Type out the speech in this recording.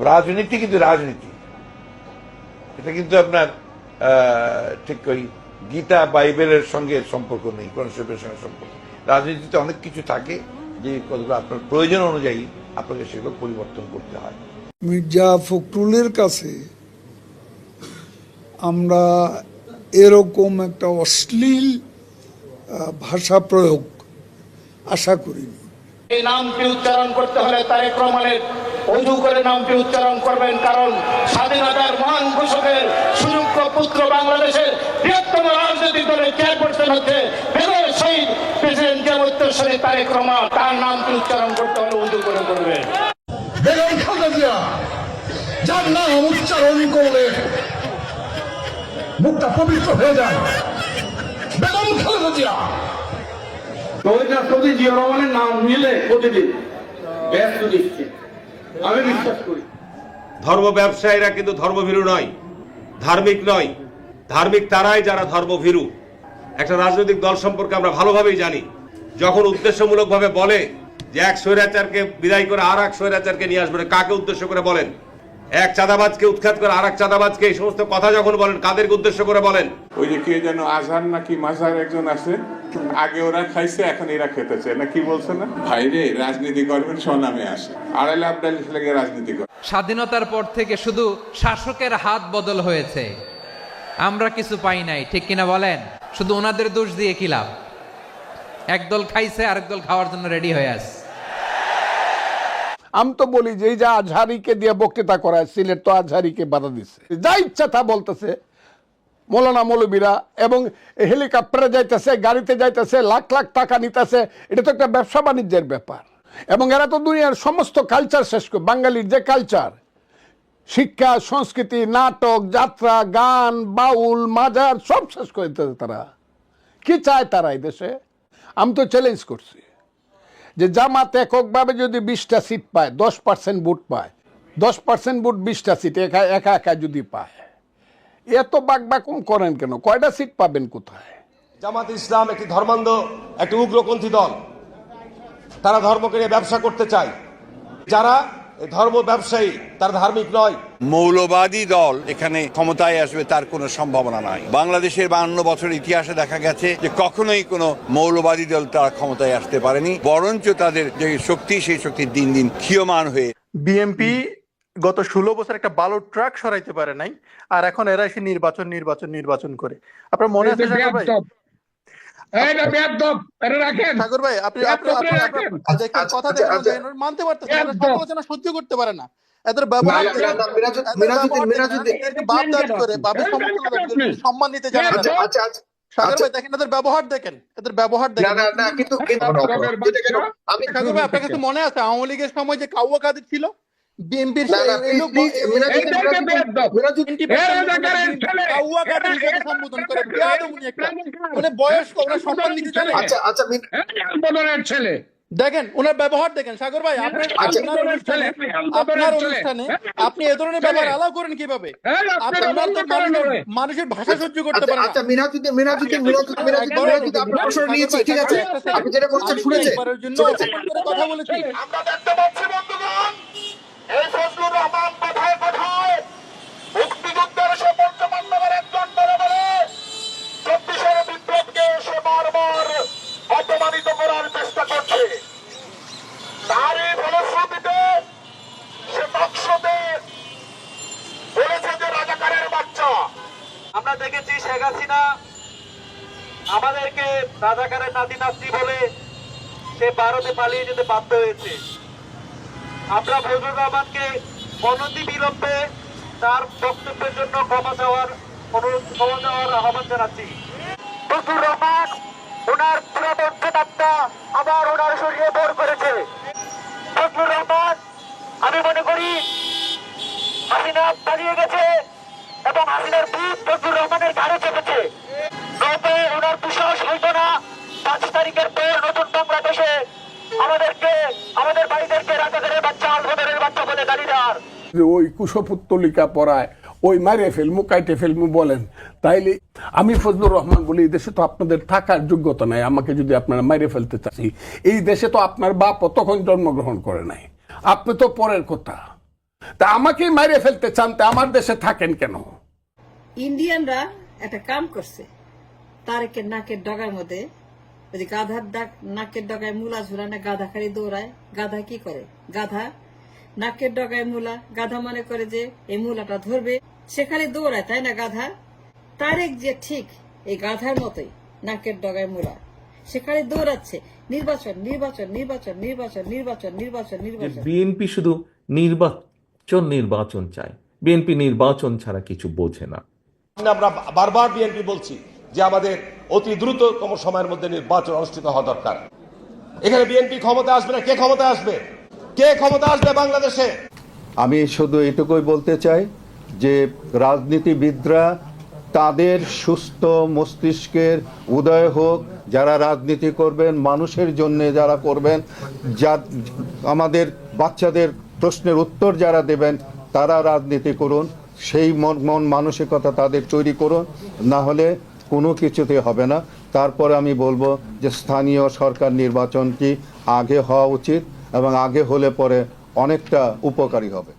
রাজনীতি কিন্তু রাজনীতি, এটা কিন্তু আপনার ঠিক ওই গীতা বাইবেলের সঙ্গে সম্পর্ক নেই, কোরআন শরীফের সঙ্গে সম্পর্ক। রাজনীতিতে অনেক কিছু থাকে যে কতগুলো আপনার প্রয়োজন অনুযায়ী আপনাকে সেগুলো পরিবর্তন করতে হয়। মির্জা ফখরুলের কাছে আমরা এরকম একটা অশ্লীল ভাষা প্রয়োগ আশা করিনি। এই নামটি উচ্চারণ করতে হলে তারেক রহমানের অজু করে নামটি উচ্চারণ করবেন, কারণ স্বাধীনতার মহান ঘোষকের সুযোগ্য পুত্র বাংলাদেশের বৃহত্তম রাজনৈতিক দলের চেয়ারপারসন হচ্ছে বেগম শহীদ প্রেসিডেন্ট জিয়াউর রহমান তারেক রহমান। তার নামটি উচ্চারণ করতে হলে অজু করে করবেন। বেগম খালেদা জিয়া, যার নাম উচ্চারণ করলে মুখটা পবিত্র হয়ে যায়, বেগম খালেদা জিয়া। শহীদ জিয়া রহমানের নাম নিলে প্রতিদিন ব্যস্ত দিচ্ছে, আমি বিশ্বাস করি। ধর্ম ব্যবসায়ীরা কিন্তু ধর্মভীরু নয়, ধার্মিক নয়। ধার্মিক তারাই যারা ধর্মভীরু। একটা রাজনৈতিক দল সম্পর্কে আমরা ভালোভাবেই জানি, যখন উদ্দেশ্যমূলকভাবে বলে যে এক স্বৈরাচারকে বিদায় করে আর এক স্বৈরাচারকে নিয়ে আসবেন, কাকে উদ্দেশ্য করে বলেন? এক চাঁদাবাজকে উৎখাত করে আর এক চাঁদাবাজকে, এই সমস্ত কথা যখন বলেন কাদেরকে উদ্দেশ্য করে বলেন? ওই যে কে যেন আজহার নাকি মাজার একজন আছে, আগে ওরা খাইছে এখন এরা খেতেছে না, কি বলছে না? ভাইরে রাজনীতি করবেন স্বনামে আসে, আড়াইলে আবডালি লেগে রাজনীতি করে। স্বাধীনতার পর থেকে শুধু শাসকের হাত বদল হয়েছে, আমরা কিছু পাই নাই, ঠিক কিনা বলেন? শুধু ওনাদের দোষ দিয়ে কি লাভ? একদল খাইছে আরেক দল খাওয়ার জন্য রেডি হয়ে আছে। আমি তো বলি যে এই যে আজহারিকে দিয়ে বক্তৃতা করায়, সিলেট তো আজহারিকে বাধা দিচ্ছে, যা ইচ্ছা তা বলতেছে মৌলানা মৌলবীরা, এবং হেলিকপ্টারে যাইতেছে, গাড়িতে যাইতেছে, লাখ লাখ টাকা নিতেছে। এটা তো একটা ব্যবসা বাণিজ্যের ব্যাপার। এবং এরা তো দুনিয়ার সমস্ত কালচার শেষ করে, বাঙালির যে কালচার, শিক্ষা, সংস্কৃতি, নাটক, যাত্রা, গান, বাউল, মাজার সব শেষ করে দিতেছে। তারা কি চায় তারা এই দেশে? আমি তো চ্যালেঞ্জ করছি যে জামাত এককভাবে যদি 20টা সিট পায়, 10% ভোট পায়, 10% ভোট 20টা সিট একা একা যদি পায়, এত বাকবাকুম করেন কেন? কয়টা সিট পাবেন কোথায়? জামাত ইসলাম একটি ধর্মান্ধ, একটি উগ্রপন্থী দল। তারা ধর্মকে নিয়ে ব্যবসা করতে চায়। যারা ধর্ম ব্যবসায়ী তারা ধার্মিক নয়। মৌলবাদী দল এখানে ক্ষমতায় আসবে তার কোনো সম্ভাবনা নাই। বাংলাদেশের 52 বছরের ইতিহাসে দেখা গেছে যে কখনোই কোনো মৌলবাদী দল তারা ক্ষমতায় আসতে পারেনি, বরঞ্চ তাদের যে শক্তি, সেই শক্তি দিন দিন ক্ষীয়মান হয়ে। বিএনপি গত 16 বছর একটা বালু ট্রাক সরাইতে পারে নাই, আর এখন এরা এসে নির্বাচন করে। আপনার মনে আছে সাগর ভাই? সাগর ভাই, আপনি কথা দেখেন, মানতে পারতেছেন না, সমালোচনা সহ্য করতে পারে না। এদের ব্যবহার সম্মান দিতে জানে না। সাগর ভাই দেখেন, এদের ব্যবহার দেখেন। সাগর ভাই, আপনার কাছে মনে আছে আওয়ামী লীগের সময় যে কাউয়া কাদের ছিল? বিএনপির সম্বোধন করে মানে বয়স্ক, ওরা সম্মান দিতে জানে। ছেলে দেখেন, ওনার ব্যবহার দেখেন। সাগর ভাই, আপনার অনুষ্ঠানে আপনি এ ধরনের ব্যবহার অ্যালাউ করেন কিভাবে? মানুষের ভাষা সহ্য করতে পারেন। কথা বলেছি। আমরা দেখতে পাচ্ছি বন্ধুগণ, এই ফজলুর রহমান কথায় কথায় মুক্তিযুদ্ধের সে পঞ্চমান্নবার একজন বলে বলে 24-এর বিপ্লবকে সে বারবার অপমানিত করার চেষ্টা করছে। তারই ফলশ্রুতিতে সে টকশোতে বলেছে যে রাজাকারের বাচ্চা। আমরা দেখেছি শেখ হাসিনা আমাদেরকে রাজাকারের নাতি নাতনি বলে সে ভারতে পালিয়ে যেতে বাধ্য হয়েছে। আমরা ফজলুর রহমানকে অনতি বিলম্বে তার বক্তব্যের জন্য ক্ষমা চাওয়ার আহ্বান জানাচ্ছি। ফজলুর রহমান ওনার পুরাতন খেতাবটা আবার ওনার শরীরে ভর করেছে। ফজলুর রহমান, আমি মনে করি হাসিনা পালিয়ে গেছে এবং হাসিনার ভূত ফজলুর রহমানের ঘাড়ে চেপেছে। তবে ওনার দুঃসাহস হইত না 5 তারিখের পর নতুন বাংলাদেশে আমাদের ভাইদেরকে রাজাকারের বাচ্চা, আলবদরের বাচ্চা বলে গালি দেওয়ার। ওই কুশপুত্তলিকা পড়ায়, ওই মারে ফেলমু, কাইটে ফেলমু বলেন, তাইলে আমি ফজলুর রহমান বলি, এই দেশে তো আপনাদের থাকার যোগ্যতা নাই। আমাকে যদি আপনারা মাইরে ফেলতে চাচ্ছি, এই দেশে তো আপনার বাপ তখন জন্মগ্রহণ করে নাই, আপনি তো পরের কথা। তা আমাকেই মাইরে ফেলতে চান, তা আমার দেশে থাকেন কেন? ইন্ডিয়ানরা একটা কাম করছে, তারেকের নাকের ডগার মধ্যে ওই গাধার নাকের ডগায় মূলা ঝুলানো, গাধা খালি দৌড়ায়। গাধা কি করে? গাধা নাকের ডগায় মূলা, গাধা মনে করে যে এই মূলাটা ধরবে, সে খালি দৌড়ায়, তাই না গাধা? তারেক যে ঠিক এই গাধার মতোই নাকের ডগায় মূলা, সে খালি দৌড়াচ্ছে নির্বাচন নির্বাচন নির্বাচন নির্বাচন নির্বাচন নির্বাচন নির্বাচন। বিএনপি শুধু নির্বাচন চায়, বিএনপি নির্বাচন ছাড়া কিছু বোঝে না। আমরা বারবার বিএনপি বলছি যে আমাদের অতি দ্রুততম সময়ের মধ্যে নির্বাচন অনুষ্ঠিত হওয়া দরকার। এখানে বিএনপি ক্ষমতা আসবে না, কে ক্ষমতা আসবে? কে ক্ষমতা আসবে বাংলাদেশে? আমি শুধু এটুকুই বলতে চাই যে রাজনীতিবিদরা তাদের সুস্থ মস্তিষ্কের উদয় হোক, যারা রাজনীতি করবেন মানুষের জন্য, যারা করবেন, যা আমাদের বাচ্চাদের প্রশ্নের উত্তর যারা দেবেন, তারা রাজনীতি করুন, সেই মন মানসিকতা তাদের তৈরি করুন, না হলে কোনো কিছুতে হবে না। তারপরে আমি বলবো যে স্থানীয় সরকার নির্বাচনটি আগে হওয়া উচিত, এবং আগে হলে পরে অনেকটা উপকারী হবে।